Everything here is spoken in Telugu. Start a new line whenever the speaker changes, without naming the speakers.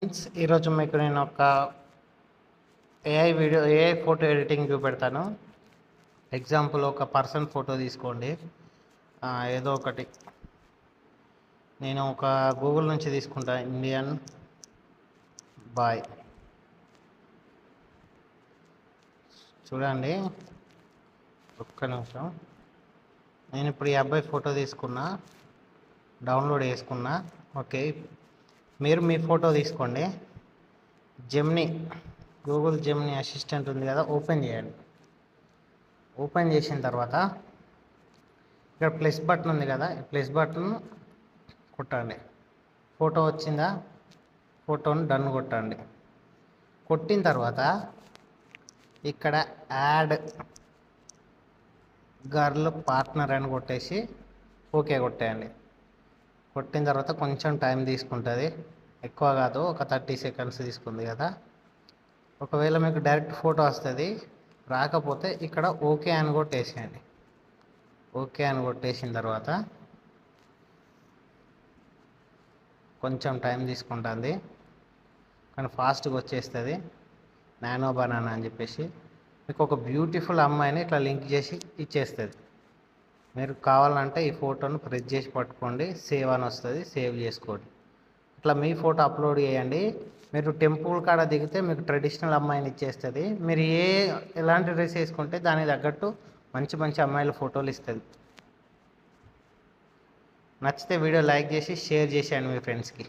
ఫ్రెండ్స్, ఈరోజు మీకు నేను ఒక ఏఐ ఫోటో ఎడిటింగ్ చూపెడతాను. ఎగ్జాంపుల్ ఒక పర్సన్ ఫోటో తీసుకోండి. ఏదో ఒకటి నేను ఒక గూగుల్ నుంచి తీసుకుంటా. ఇండియన్ బాయ్ చూడండి, ఒక్క నిమిషం. నేను ఇప్పుడు ఈ అబ్బాయి ఫోటో తీసుకున్నా, డౌన్లోడ్ చేసుకున్నా. ఓకే, మీరు మీ ఫోటో తీసుకోండి. జెమినీ, గూగుల్ జెమినీ అసిస్టెంట్ ఉంది కదా, ఓపెన్ చేయండి. ఓపెన్ చేసిన తర్వాత ఇక్కడ ప్లస్ బటన్ ఉంది కదా, ప్లస్ బటన్ కొట్టండి. ఫోటో వచ్చిందా, ఫోటోని డన్ కొట్టండి. కొట్టిన తర్వాత ఇక్కడ యాడ్ గర్ల్ పార్ట్నర్ అని కొట్టేసి ఓకే కొట్టేయండి. కొట్టిన తర్వాత కొంచెం టైం తీసుకుంటుంది, ఎక్కువ కాదు, ఒక 30 సెకండ్స్ తీసుకుంది కదా. ఒకవేళ మీకు డైరెక్ట్ ఫోటో వస్తుంది, రాకపోతే ఇక్కడ ఓకే అని కొట్టేసేయండి. ఓకే అని కొట్టేసిన తర్వాత కొంచెం టైం తీసుకుంటుంది, కానీ ఫాస్ట్గా వచ్చేస్తుంది. నానో బనానా అని చెప్పేసి మీకు ఒక బ్యూటిఫుల్ అమ్మాయిని ఇట్లా లింక్ చేసి ఇచ్చేస్తుంది. మీరు కావాలంటే ఈ ఫోటోను ప్రెస్ చేసి పట్టుకోండి, సేవ్ అని వస్తుంది, సేవ్ చేసుకోండి. ఇట్లా మీ ఫోటో అప్లోడ్ చేయండి. మీరు టెంపుల్ కాడ దిగితే మీకు ట్రెడిషనల్ అమ్మాయిని ఇచ్చేస్తుంది. మీరు ఎలాంటి డ్రెస్ వేసుకుంటే దానికి తగ్గట్టు మంచి మంచి అమ్మాయిల ఫోటోలు ఇస్తుంది. నచ్చితే వీడియో లైక్ చేసి షేర్ చేసేయండి మీ ఫ్రెండ్స్కి.